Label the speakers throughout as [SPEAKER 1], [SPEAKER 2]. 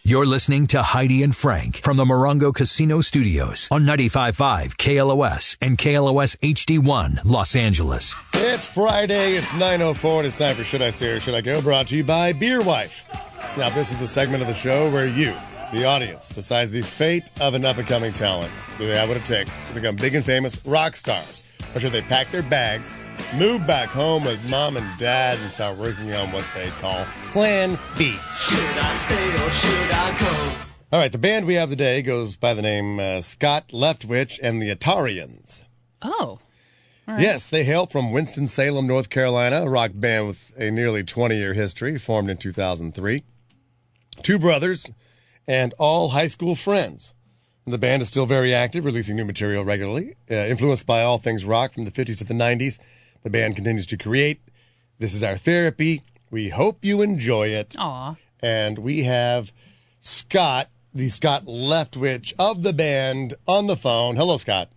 [SPEAKER 1] You're listening to Heidi and Frank from the Morongo Casino Studios on 95.5 KLOS and KLOS HD1 Los Angeles.
[SPEAKER 2] It's Friday, it's 9:04, and it's time for Should I Stay or Should I Go, brought to you by Beer Wife. Now, this is the segment of the show where you, the audience, decides the fate of an up-and-coming talent. Do they have what it takes to become big and famous rock stars? Or should they pack their bags, move back home with mom and dad, and start working on what they call Plan B?
[SPEAKER 3] Should I stay or should I go?
[SPEAKER 2] All right, the band we have today goes by the name Scott Leftwich and the Atarians.
[SPEAKER 4] Oh. All right.
[SPEAKER 2] Yes, they hail from Winston-Salem, North Carolina, a rock band with a nearly 20-year history, formed in 2003. Two brothers and all high school friends. The band is still very active, releasing new material regularly. Influenced by all things rock from the 50s to the 90s, the band continues to create. This is our therapy. We hope you enjoy it.
[SPEAKER 4] Aw.
[SPEAKER 2] And we have Scott, the Scott Leftwich of the band, on the phone. Hello, Scott.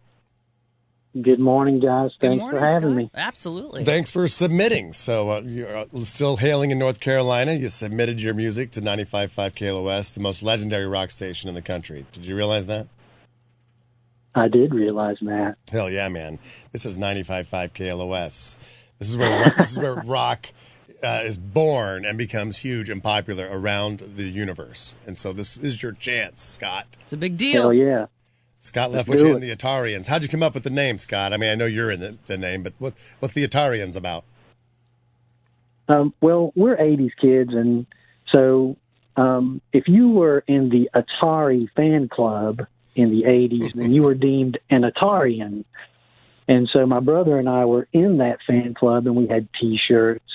[SPEAKER 5] Good morning, guys.
[SPEAKER 4] Good
[SPEAKER 5] Thanks
[SPEAKER 4] morning,
[SPEAKER 5] for having
[SPEAKER 4] Scott.
[SPEAKER 5] me.
[SPEAKER 4] Absolutely.
[SPEAKER 2] Thanks for submitting. So you're still hailing in North Carolina. You submitted your music to 95.5 KLOS, the most legendary rock station in the country. Did you realize that?
[SPEAKER 5] I did realize that.
[SPEAKER 2] Hell yeah, man. This is 95.5 KLOS. This is where rock is born and becomes huge and popular around the universe. And so this is your chance, Scott.
[SPEAKER 4] It's a big deal.
[SPEAKER 5] Hell yeah.
[SPEAKER 2] Scott
[SPEAKER 5] Let's
[SPEAKER 2] Leftwich
[SPEAKER 5] do
[SPEAKER 2] and
[SPEAKER 5] it.
[SPEAKER 2] the Atarians. How'd you come up with the name, Scott? I mean, I know you're in the name, but what's the Atarians about?
[SPEAKER 5] Well, we're 80s kids, and so if you were in the Atari fan club in the 80s, then you were deemed an Atarian. And so my brother and I were in that fan club, and we had T-shirts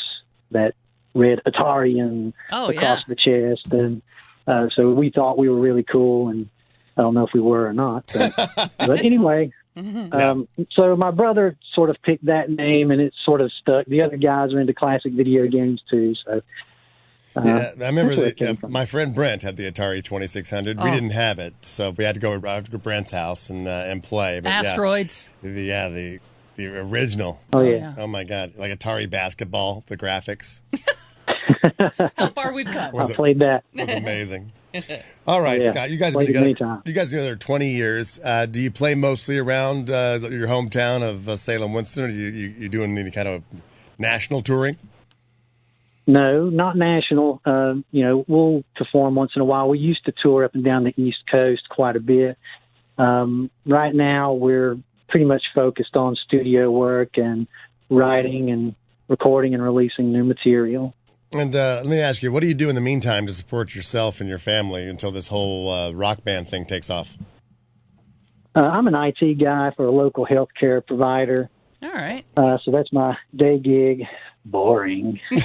[SPEAKER 5] that read Atarian across the chest. And so we thought we were really cool, and I don't know if we were or not. But anyway, so my brother sort of picked that name, and it sort of stuck. The other guys are into classic video games, too. So
[SPEAKER 2] yeah, I remember my friend Brent had the Atari 2600. We didn't have it, so we had to go to Brent's house and play. But
[SPEAKER 4] Asteroids.
[SPEAKER 2] The original.
[SPEAKER 5] Oh, yeah.
[SPEAKER 2] Oh, my God. Like Atari basketball, the graphics.
[SPEAKER 4] How far we've come.
[SPEAKER 5] I played that.
[SPEAKER 2] It was amazing. All right,
[SPEAKER 5] Yeah,
[SPEAKER 2] Scott, you guys have
[SPEAKER 5] played
[SPEAKER 2] been
[SPEAKER 5] it many
[SPEAKER 2] together.
[SPEAKER 5] times.
[SPEAKER 2] You guys have been together 20 years. Do you play mostly around your hometown of Salem, Winston, or you doing any kind of national touring?
[SPEAKER 5] No, not national. We'll perform once in a while. We used to tour up and down the East Coast quite a bit. Right now, we're pretty much focused on studio work and writing and recording and releasing new material.
[SPEAKER 2] And let me ask you, what do you do in the meantime to support yourself and your family until this whole rock band thing takes off?
[SPEAKER 5] I'm an IT guy for a local healthcare provider.
[SPEAKER 4] All right.
[SPEAKER 5] So that's my day gig. Boring. So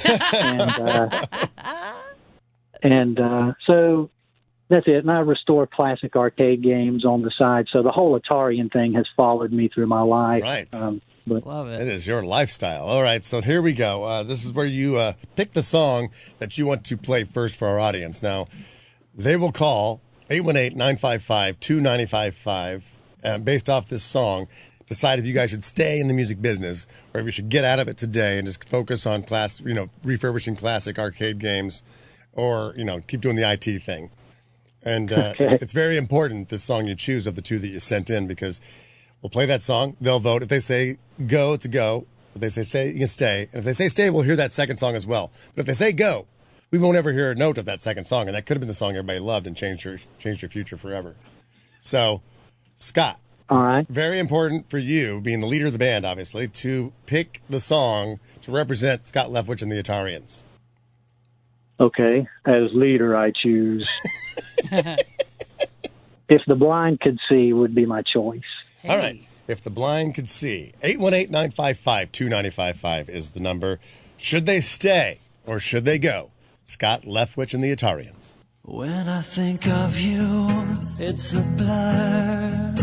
[SPEAKER 5] that's it. And I restore classic arcade games on the side. So the whole Atarian thing has followed me through my life.
[SPEAKER 2] Right.
[SPEAKER 4] Love
[SPEAKER 2] It
[SPEAKER 4] it.
[SPEAKER 2] is your lifestyle. All right, so here we go. This is where you pick the song that you want to play first for our audience. Now, they will call 818-955-2955, based off this song, decide if you guys should stay in the music business or if you should get out of it today and just focus on refurbishing classic arcade games or, keep doing the IT thing. And It's very important, this song you choose of the two that you sent in, because we'll play that song. They'll vote. If they say go, it's a go. If they say stay, you can stay. And if they say stay, we'll hear that second song as well. But if they say go, we won't ever hear a note of that second song. And that could have been the song everybody loved and changed your future forever. So, Scott.
[SPEAKER 5] All right.
[SPEAKER 2] Very important for you, being the leader of the band, obviously, to pick the song to represent Scott Leftwich and the Atarians.
[SPEAKER 5] Okay. As leader, I choose. If the Blind Could See would be my choice.
[SPEAKER 4] Hey.
[SPEAKER 2] All right. If the Blind Could See. 818-955-2955 is the number. Should they stay or should they go? Scott Leftwich and the Atarians.
[SPEAKER 3] When I think of you, it's a blur.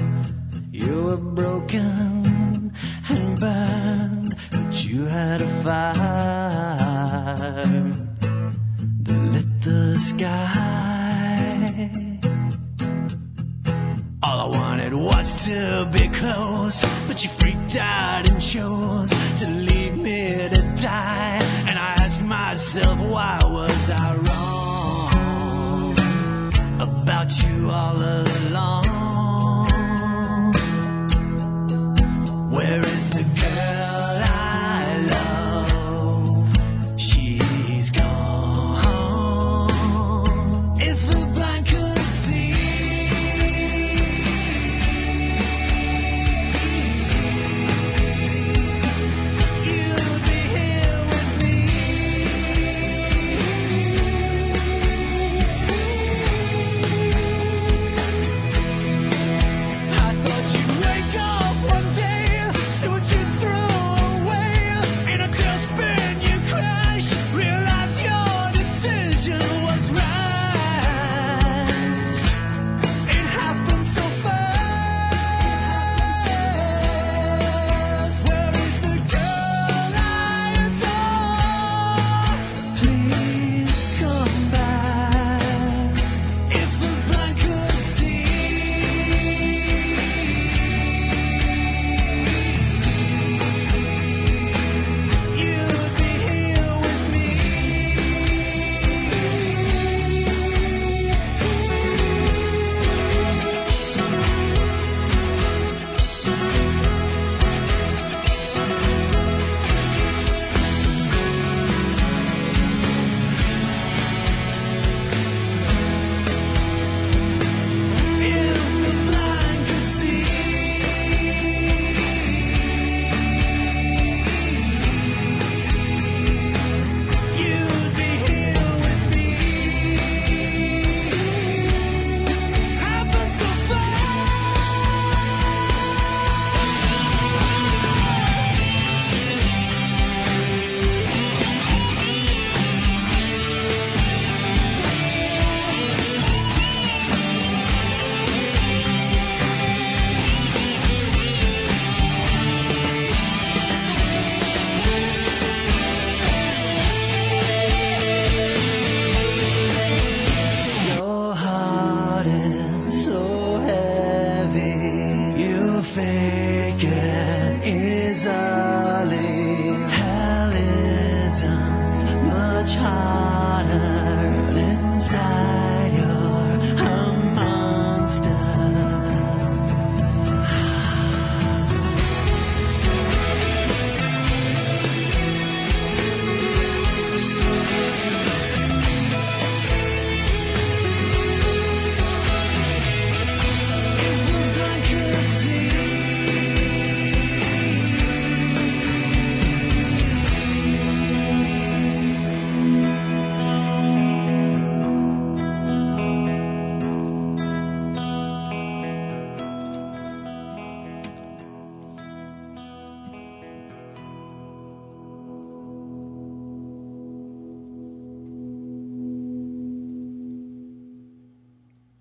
[SPEAKER 3] You were broken and burned, but you had a fire that lit the sky. All I wanted was to be close, but you freaked out and chose to leave me to die. And I asked myself, why was I wrong?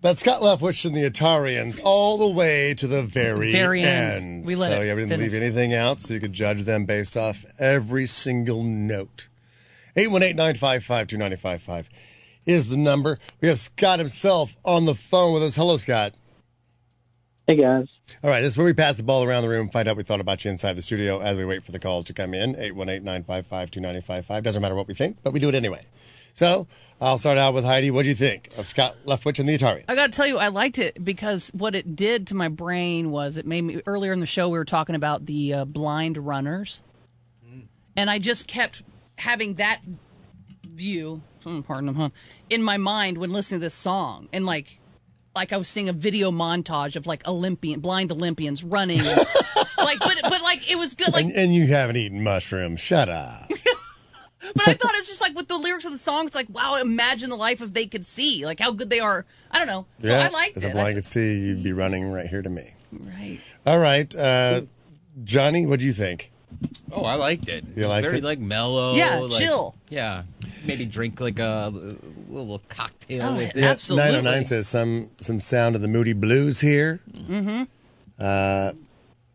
[SPEAKER 2] That's Scott Leftwich and the Atarians all the way to the very end.
[SPEAKER 4] We let
[SPEAKER 2] so
[SPEAKER 4] it
[SPEAKER 2] you didn't
[SPEAKER 4] finish.
[SPEAKER 2] leave anything out, so you could judge them based off every single note. 818-955-2955 is the number. We have Scott himself on the phone with us. Hello, Scott.
[SPEAKER 5] Hey, guys.
[SPEAKER 2] All right, this is where we pass the ball around the room, find out what we thought about you inside the studio as we wait for the calls to come in. 818-955-2955. Doesn't matter what we think, but we do it anyway. So I'll start out with Heidi. What do you think of Scott Leftwich and the Atarians?
[SPEAKER 4] I got to tell you, I liked it because what it did to my brain was it made me, earlier in the show, we were talking about the blind runners. And I just kept having that view, pardon them, in my mind when listening to this song. And like I was seeing a video montage of like blind Olympians running. but like it was good. Like,
[SPEAKER 2] and you haven't eaten mushrooms. Shut up.
[SPEAKER 4] But I thought it was just like with the lyrics of the song, it's like, wow, imagine the life if they could see, like how good they are. I don't know. So I liked it.
[SPEAKER 2] If a blind could see, you'd be running right here to me.
[SPEAKER 4] Right.
[SPEAKER 2] All right. Johnny, what do you think?
[SPEAKER 6] Oh, I liked it.
[SPEAKER 2] You liked
[SPEAKER 6] very,
[SPEAKER 2] it?
[SPEAKER 6] like, mellow.
[SPEAKER 4] Yeah,
[SPEAKER 6] like,
[SPEAKER 4] chill.
[SPEAKER 6] Yeah. Maybe drink, like, a little cocktail
[SPEAKER 4] Oh,
[SPEAKER 6] with
[SPEAKER 4] yeah.
[SPEAKER 6] it.
[SPEAKER 4] Absolutely.
[SPEAKER 2] 909 says some sound of the Moody Blues here. Mm-hmm.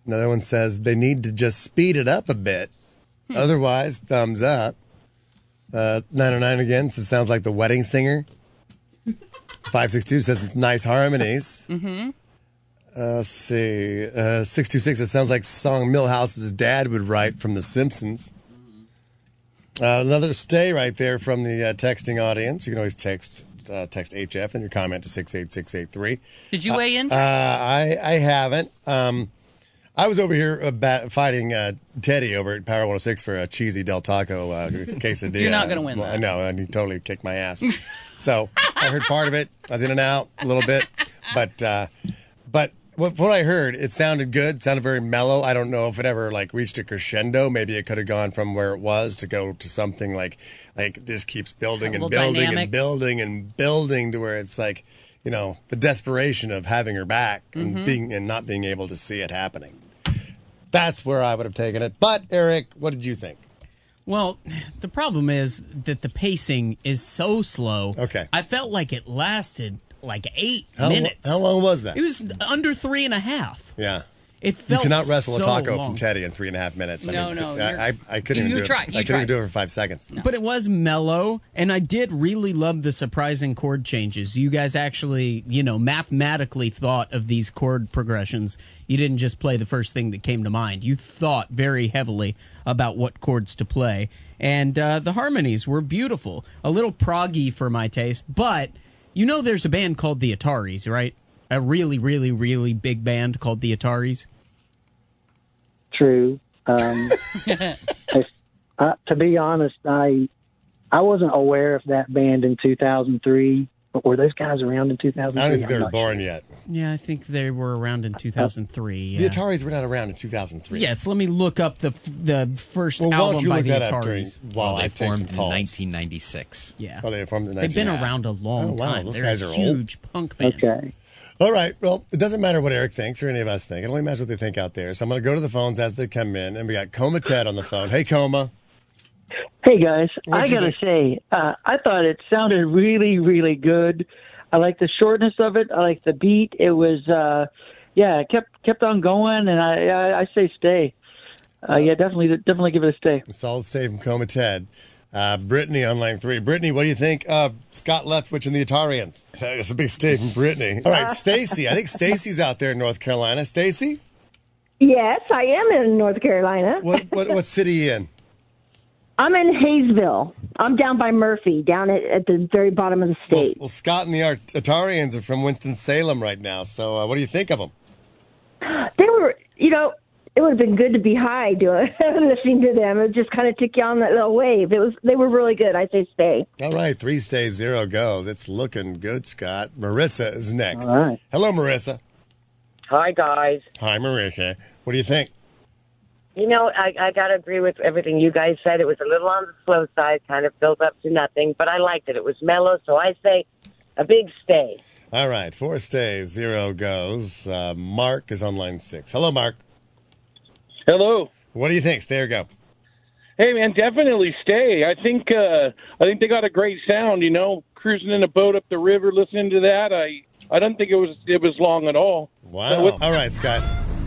[SPEAKER 2] Another one says they need to just speed it up a bit. Otherwise, thumbs up. 909 again says sounds like the Wedding Singer. 562 says it's nice harmonies. Mm-hmm. Let's see. 626, it sounds like a song Millhouse's dad would write from The Simpsons. Another stay right there from the texting audience. You can always text HF and your comment to 68683.
[SPEAKER 4] Did you weigh in?
[SPEAKER 2] I haven't. I was over here fighting Teddy over at Power 106 for a cheesy Del Taco quesadilla.
[SPEAKER 4] You're not going to win
[SPEAKER 2] Well,
[SPEAKER 4] that.
[SPEAKER 2] I know, and he totally kicked my ass. So I heard part of it. I was in and out a little bit. But what I heard, it sounded good, sounded very mellow. I don't know if it ever like reached a crescendo. Maybe it could have gone from where it was to go to something like just keeps building and building
[SPEAKER 4] dynamic.
[SPEAKER 2] and building and building to where it's like, you know, the desperation of having her back and not being able to see it happening. That's where I would have taken it. But Eric, what did you think?
[SPEAKER 7] Well, the problem is that the pacing is so slow.
[SPEAKER 2] Okay.
[SPEAKER 7] I felt like it lasted like 8 minutes.
[SPEAKER 2] How long was that?
[SPEAKER 7] It was under 3.5.
[SPEAKER 2] Yeah.
[SPEAKER 7] It
[SPEAKER 2] You
[SPEAKER 7] felt
[SPEAKER 2] cannot wrestle
[SPEAKER 7] so
[SPEAKER 2] a taco
[SPEAKER 7] long.
[SPEAKER 2] from Teddy in 3.5 minutes.
[SPEAKER 4] No.
[SPEAKER 2] I couldn't even do it. I couldn't even do it for 5 seconds.
[SPEAKER 7] But it was mellow, and I did really love the surprising chord changes. You guys actually, mathematically thought of these chord progressions. You didn't just play the first thing that came to mind. You thought very heavily about what chords to play. And the harmonies were beautiful. A little proggy for my taste, but there's a band called the Ataris, right? A really, really, really big band called the Ataris.
[SPEAKER 5] True. To be honest, I wasn't aware of that band in 2003. But were those guys around in 2003?
[SPEAKER 2] I don't think they were born yet.
[SPEAKER 7] Yeah, I think they were around in 2003.
[SPEAKER 2] The Ataris were not around in 2003.
[SPEAKER 7] Yes, let me look up the first
[SPEAKER 2] Well, why don't
[SPEAKER 7] album
[SPEAKER 2] you
[SPEAKER 7] by
[SPEAKER 2] look
[SPEAKER 7] the
[SPEAKER 2] that up
[SPEAKER 7] Ataris.
[SPEAKER 2] while
[SPEAKER 6] They
[SPEAKER 2] I take
[SPEAKER 6] formed
[SPEAKER 2] some
[SPEAKER 6] in
[SPEAKER 2] calls?
[SPEAKER 6] 1996.
[SPEAKER 7] Yeah.
[SPEAKER 2] Oh, they formed in
[SPEAKER 7] They've been
[SPEAKER 2] 1996.
[SPEAKER 7] around a long
[SPEAKER 2] Oh, wow,
[SPEAKER 7] time.
[SPEAKER 2] those
[SPEAKER 7] They're
[SPEAKER 2] guys
[SPEAKER 7] a
[SPEAKER 2] are old.
[SPEAKER 7] huge punk band.
[SPEAKER 5] Okay.
[SPEAKER 2] All right. Well, it doesn't matter what Eric thinks or any of us think. It only matters what they think out there. So I'm going to go to the phones as they come in, and we got Coma Ted on the phone. Hey, Coma.
[SPEAKER 8] Hey, guys.
[SPEAKER 2] What'd
[SPEAKER 8] I
[SPEAKER 2] you
[SPEAKER 8] got to
[SPEAKER 2] think?
[SPEAKER 8] say, I thought it sounded really, really good. I like the shortness of it. I like the beat. It was, it kept on going, and I say stay. Definitely give it a stay.
[SPEAKER 2] A solid stay from Coma Ted. Brittany on line 3. Brittany, what do you think? Scott Leftwich and the Atarians. It's a big stay from Brittany. All right, Stacy. I think Stacy's out there in North Carolina. Stacy,
[SPEAKER 9] Yes, I am in North Carolina.
[SPEAKER 2] what city you in?
[SPEAKER 9] I'm in Hayesville. I'm down by Murphy, down at the very bottom of the state.
[SPEAKER 2] Well, Scott and the Atarians are from Winston-Salem right now. So what do you think of them?
[SPEAKER 9] They were, it would have been good to be high doing listening to them. It just kind of took you on that little wave. They were really good. I say stay.
[SPEAKER 2] All right, 3 stays, 0 goes. It's looking good, Scott. Marissa is next.
[SPEAKER 5] All right.
[SPEAKER 2] Hello, Marissa.
[SPEAKER 10] Hi, guys.
[SPEAKER 2] Hi, Marissa. What do you think?
[SPEAKER 10] I got to agree with everything you guys said. It was a little on the slow side, kind of built up to nothing, but I liked it. It was mellow, so I say a big stay.
[SPEAKER 2] All right, 4 stays, 0 goes. Mark is on line 6. Hello, Mark.
[SPEAKER 11] Hello.
[SPEAKER 2] What do you think? Stay or go?
[SPEAKER 11] Hey, man, definitely stay. I think they got a great sound. Cruising in a boat up the river, listening to that. I don't think it was long at all.
[SPEAKER 2] Wow. All right, Scott.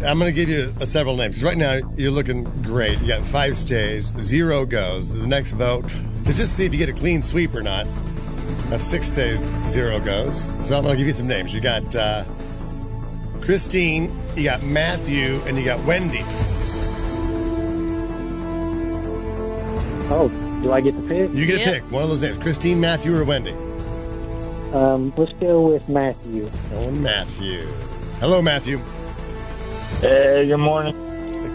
[SPEAKER 2] I'm going to give you several names. Right now, you're looking great. You got 5 stays, 0 goes. The next vote is just see if you get a clean sweep or not. Have 6 stays, 0 goes. So I'm going to give you some names. You got Christine, you got Matthew, and you got Wendy.
[SPEAKER 5] Oh, do I get to pick?
[SPEAKER 2] You get to pick one of those names. Christine, Matthew, or Wendy.
[SPEAKER 5] Let's go with Matthew.
[SPEAKER 2] Going Matthew. Hello, Matthew.
[SPEAKER 12] Hey, good morning.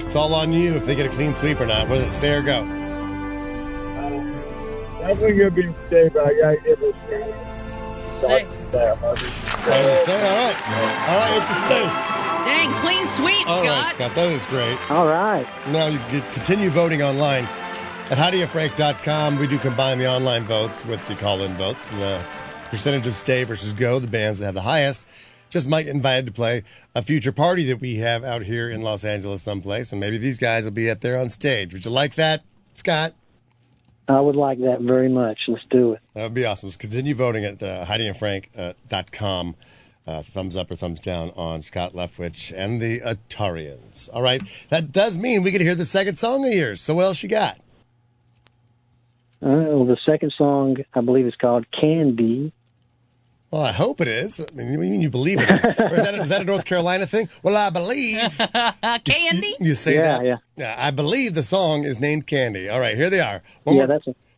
[SPEAKER 2] It's all on you if they get a clean sweep or not. What is it, stay or go?
[SPEAKER 12] Definitely gonna be stay, but I gotta give it a stay.
[SPEAKER 4] Stay.
[SPEAKER 2] Stay. All right. All right, it's a stay.
[SPEAKER 4] Dang, clean sweep,
[SPEAKER 2] All
[SPEAKER 4] Scott.
[SPEAKER 2] right, Scott, that is great.
[SPEAKER 5] All right.
[SPEAKER 2] Now you can continue voting online at HeidiandFrank.com. We do combine the online votes with the call-in votes. And the percentage of stay versus go, the bands that have the highest, just might get invited to play a future party that we have out here in Los Angeles someplace. And maybe these guys will be up there on stage. Would you like that, Scott?
[SPEAKER 5] I would like that very much. Let's do it.
[SPEAKER 2] That would be awesome. Let's continue voting at HeidiandFrank.com. Thumbs up or thumbs down on Scott Leftwich and the Atarians. All right. That does mean we get to hear the second song of yours. So what else you got?
[SPEAKER 5] Well, the second song, I believe, is called Candy.
[SPEAKER 2] Well, I hope it is. I mean, what do you mean you believe it is? Or is that a North Carolina thing? Well, I believe.
[SPEAKER 4] Candy?
[SPEAKER 2] You say that?
[SPEAKER 5] Yeah.
[SPEAKER 2] I believe the song is named Candy. All right, here they are. One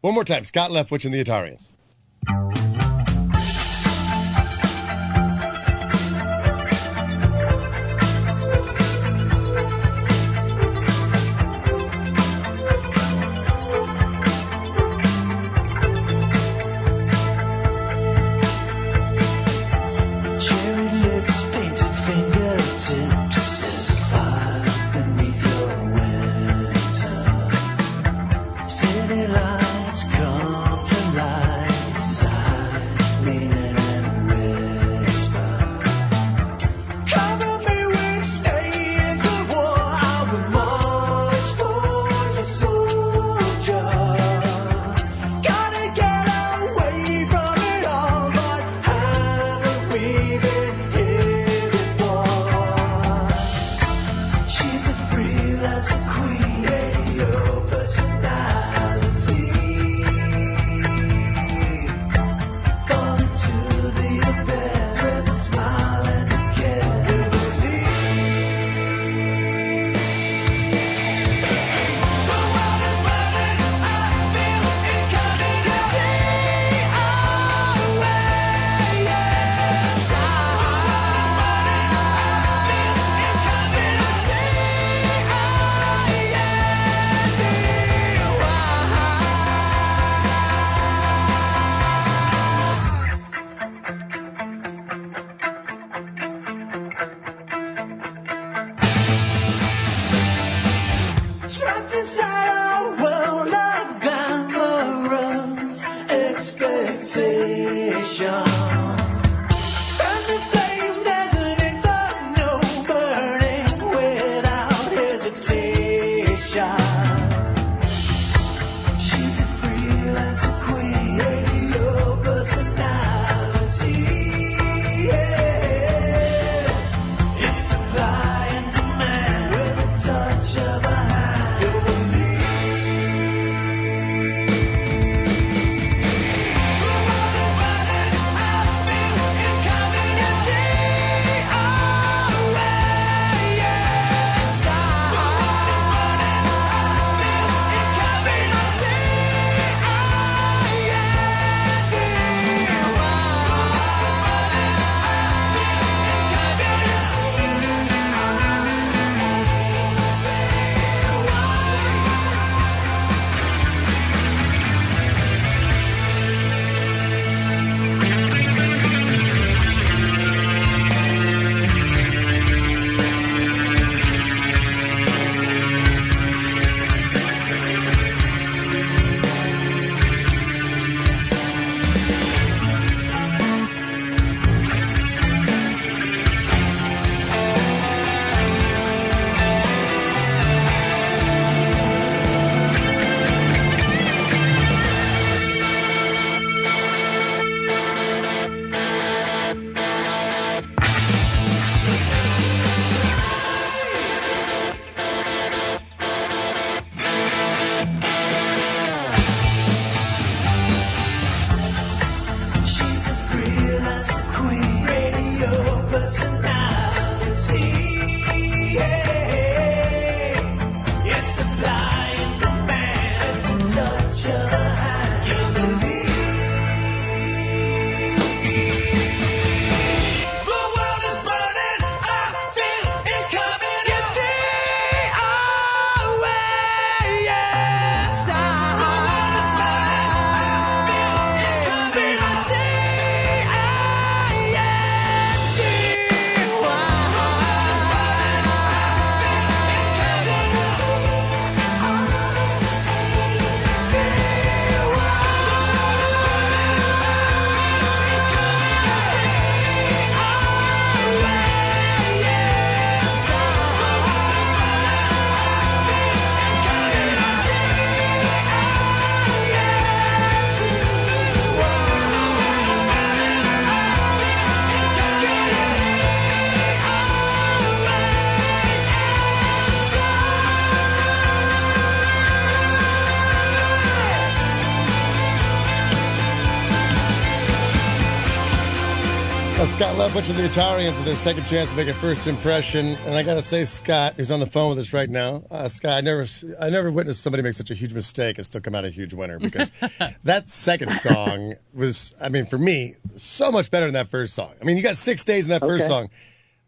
[SPEAKER 2] more time. Scott Leftwich and the Atarians.
[SPEAKER 3] City lights come to life.
[SPEAKER 2] Scott Leftwich and the Atarians with their second chance to make a first impression. And I got to say, Scott, who's on the phone with us right now, Scott, I never witnessed somebody make such a huge mistake and still come out a huge winner, because that second song was, I mean, for me, so much better than that first song. I mean, you got 6 days in that first song.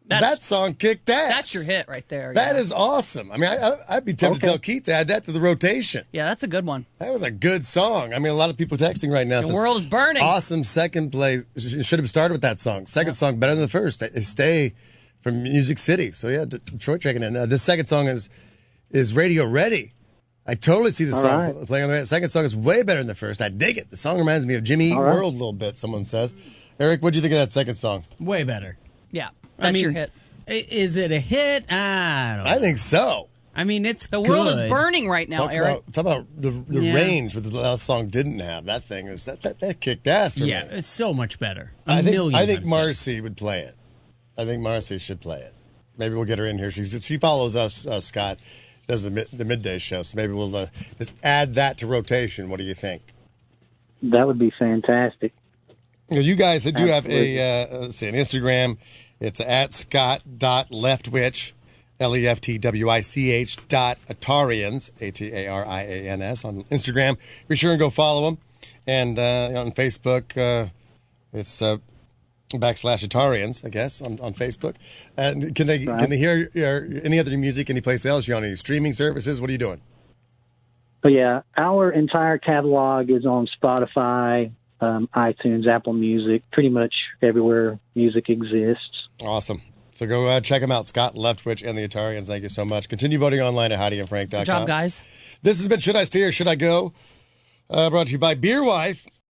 [SPEAKER 2] That song kicked ass.
[SPEAKER 4] That's your hit right there.
[SPEAKER 2] That is awesome. I mean, I'd be tempted to tell Keith to add that to the rotation.
[SPEAKER 4] Yeah, that's a good one.
[SPEAKER 2] That was a good song. I mean, a lot of people texting right now.
[SPEAKER 4] The world is burning.
[SPEAKER 2] Awesome second play. Should have started with that song. Second song better than the first. Stay from Music City. So yeah, Detroit checking in. This second song is radio ready. I totally see the song playing on the radio. Second song is way better than the first. I dig it. The song reminds me of Jimmy Eat World a little bit, someone says. Eric, what'd you think of that second song?
[SPEAKER 7] Way better.
[SPEAKER 4] Yeah, that's your hit.
[SPEAKER 7] Is it a hit? I don't know.
[SPEAKER 2] I think so.
[SPEAKER 7] I mean, it's
[SPEAKER 4] the world is burning right now, Eric.
[SPEAKER 2] Talk about the range what the last song didn't have. That thing is that kicked ass for me.
[SPEAKER 7] Yeah, it's so much better.
[SPEAKER 2] I think Marcy would play it. I think Marcy should play it. Maybe we'll get her in here. She follows us, Scott, does the midday show. So maybe we'll just add that to rotation. What do you think?
[SPEAKER 5] That would be fantastic.
[SPEAKER 2] You guys do have an Instagram. It's at scott.leftwich, LEFTWICH.Atarians, ATARIANS on Instagram. Be sure and go follow them. And on Facebook, it's /Atarians, I guess, on Facebook. And can they hear any other music anyplace else? You on any streaming services? What are you doing?
[SPEAKER 5] But yeah, our entire catalog is on Spotify, iTunes, Apple Music, pretty much everywhere music exists.
[SPEAKER 2] Awesome. So go check them out, Scott Leftwich and the Atarians. Thank you so much. Continue voting online at HeidiandFrank.com.
[SPEAKER 4] Good job, guys.
[SPEAKER 2] This has been Should I Stay or Should I Go? Brought to you by Beer Wife.